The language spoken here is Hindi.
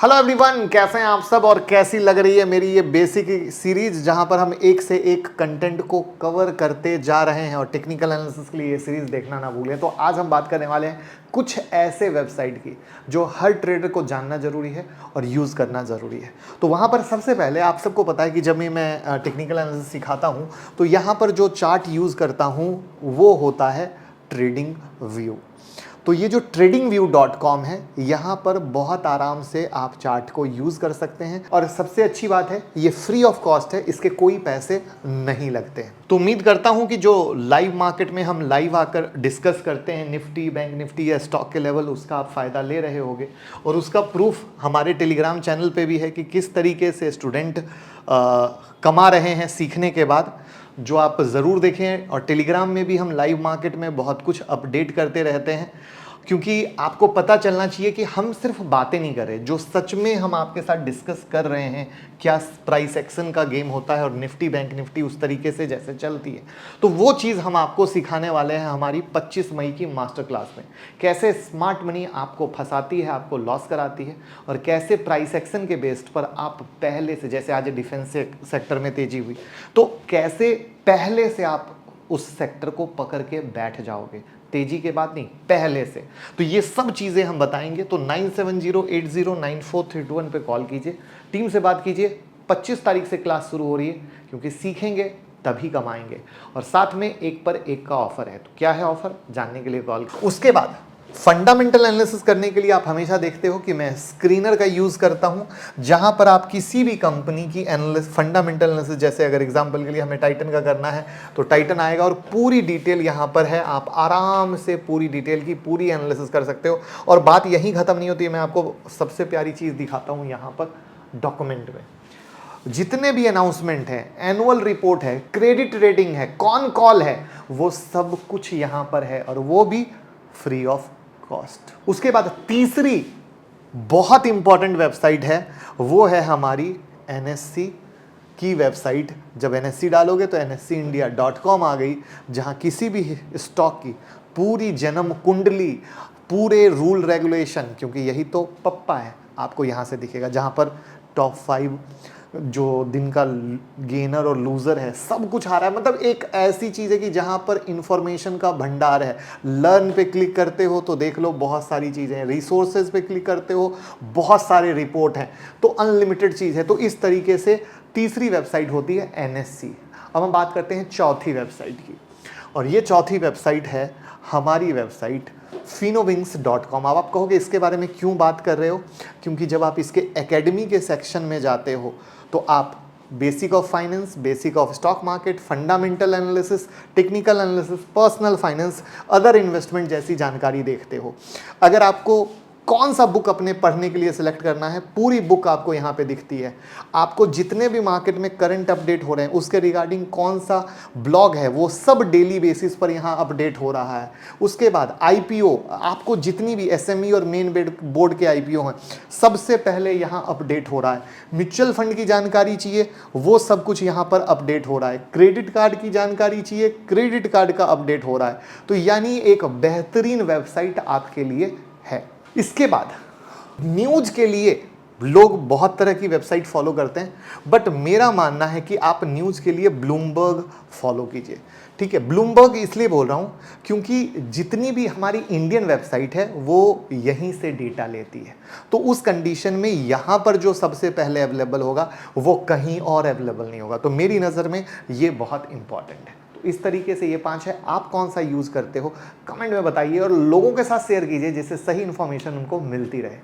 हेलो एवरीवन, कैसे हैं आप सब और कैसी लग रही है मेरी ये बेसिक सीरीज जहां पर हम एक से एक कंटेंट को कवर करते जा रहे हैं। और टेक्निकल एनालिसिस के लिए ये सीरीज देखना ना भूलें। तो आज हम बात करने वाले हैं कुछ ऐसे वेबसाइट की जो हर ट्रेडर को जानना जरूरी है और यूज़ करना ज़रूरी है। तो वहाँ पर सबसे पहले आप सबको पता है कि जब भी मैं टेक्निकल एनालिसिस सिखाता हूँ तो यहाँ पर जो चार्ट यूज़ करता हूँ वो होता है ट्रेडिंग व्यू। तो ये जो tradingview.com है, यहाँ पर बहुत आराम से आप चार्ट को यूज़ कर सकते हैं। और सबसे अच्छी बात है, ये फ्री ऑफ कॉस्ट है, इसके कोई पैसे नहीं लगते हैं। तो उम्मीद करता हूँ कि जो लाइव मार्केट में हम लाइव आकर डिस्कस करते हैं निफ्टी, बैंक निफ्टी या स्टॉक के लेवल, उसका आप फ़ायदा ले रहे होगे। और उसका प्रूफ हमारे टेलीग्राम चैनल पे भी है कि किस तरीके से स्टूडेंट कमा रहे हैं सीखने के बाद, जो आप ज़रूर देखें। और टेलीग्राम में भी हम लाइव मार्केट में बहुत कुछ अपडेट करते रहते हैं, क्योंकि आपको पता चलना चाहिए कि हम सिर्फ बातें नहीं कर रहे, जो सच में हम आपके साथ डिस्कस कर रहे हैं, क्या प्राइस एक्शन का गेम होता है और निफ्टी बैंक निफ्टी उस तरीके से जैसे चलती है, तो वो चीज़ हम आपको सिखाने वाले हैं हमारी 25 मई की मास्टर क्लास में। कैसे स्मार्ट मनी आपको फंसाती है, आपको लॉस कराती है, और कैसे प्राइस एक्शन के बेस्ड पर आप पहले से, जैसे आज डिफेंस सेक्टर में तेजी हुई, तो कैसे पहले से आप उस सेक्टर को पकड़ के बैठ जाओगे, तेजी के बाद नहीं, पहले से। तो ये सब चीज़ें हम बताएंगे। तो 9708094321 पे कॉल कीजिए, टीम से बात कीजिए। 25 तारीख से क्लास शुरू हो रही है, क्योंकि सीखेंगे तभी कमाएंगे। और साथ में एक पर एक का ऑफर है। तो क्या है ऑफर, जानने के लिए कॉल। उसके बाद फंडामेंटल एनालिसिस करने के लिए आप हमेशा देखते हो कि मैं स्क्रीनर का यूज़ करता हूं, जहां पर आप किसी भी कंपनी की फंडामेंटल एनालिसिस, जैसे अगर एग्जांपल के लिए हमें टाइटन का करना है तो टाइटन आएगा और पूरी डिटेल यहां पर है। आप आराम से पूरी डिटेल की पूरी एनालिसिस कर सकते हो। और बात यहीं ख़त्म नहीं होती है, मैं आपको सबसे प्यारी चीज़ दिखाता हूँ यहाँ पर डॉक्यूमेंट में। जितने भी अनाउंसमेंट है, एनुअल रिपोर्ट है, क्रेडिट रेटिंग है, कौन कॉल है, वो सब कुछ यहाँ पर है, और वो भी फ्री ऑफ कॉस्ट। उसके बाद तीसरी बहुत इंपॉर्टेंट वेबसाइट है, वो है हमारी एनएससी की वेबसाइट। जब एनएससी डालोगे तो nscindia.com आ गई, जहां किसी भी स्टॉक की पूरी जन्म कुंडली, पूरे रूल रेगुलेशन, क्योंकि यही तो पप्पा है, आपको यहां से दिखेगा, जहां पर टॉप 5 जो दिन का गेनर और लूज़र है, सब कुछ आ रहा है। मतलब एक ऐसी चीज़ है कि जहाँ पर इंफॉर्मेशन का भंडार है। लर्न पे क्लिक करते हो तो देख लो बहुत सारी चीज़ें हैं, रिसोर्सेज पे क्लिक करते हो बहुत सारे रिपोर्ट हैं, तो अनलिमिटेड चीज़ है। तो इस तरीके से तीसरी वेबसाइट होती है एनएससी। अब हम बात करते हैं चौथी वेबसाइट की, और ये चौथी वेबसाइट है हमारी वेबसाइट finovings.com। अब आप कहोगे इसके बारे में क्यों बात कर रहे हो, क्योंकि जब आप इसके एकेडमी के सेक्शन में जाते हो तो आप basic of finance, basic of stock market, fundamental analysis, technical analysis, personal finance, other investment जैसी जानकारी देखते हो। अगर आपको कौन सा बुक अपने पढ़ने के लिए सिलेक्ट करना है, पूरी बुक आपको यहाँ पे दिखती है। आपको जितने भी मार्केट में करंट अपडेट हो रहे हैं उसके रिगार्डिंग कौन सा ब्लॉग है, वो सब डेली बेसिस पर यहाँ अपडेट हो रहा है। उसके बाद आईपीओ, आपको जितनी भी एसएमई और मेन बोर्ड के आईपीओ हैं, सबसे पहले यहाँ अपडेट हो रहा है। म्यूचुअल फंड की जानकारी चाहिए, वो सब कुछ यहाँ पर अपडेट हो रहा है। क्रेडिट कार्ड की जानकारी चाहिए, क्रेडिट कार्ड का अपडेट हो रहा है। तो यानी एक बेहतरीन वेबसाइट आपके लिए है। इसके बाद न्यूज़ के लिए लोग बहुत तरह की वेबसाइट फॉलो करते हैं, बट मेरा मानना है कि आप न्यूज़ के लिए ब्लूमबर्ग फॉलो कीजिए। ठीक है, ब्लूमबर्ग इसलिए बोल रहा हूँ क्योंकि जितनी भी हमारी इंडियन वेबसाइट है वो यहीं से डेटा लेती है। तो उस कंडीशन में यहाँ पर जो सबसे पहले अवेलेबल होगा वो कहीं और अवेलेबल नहीं होगा। तो मेरी नज़र में ये बहुत इंपॉर्टेंट है। इस तरीके से ये 5 है। आप कौन सा यूज़ करते हो कमेंट में बताइए, और लोगों के साथ शेयर कीजिए जिससे सही इन्फॉर्मेशन उनको मिलती रहे।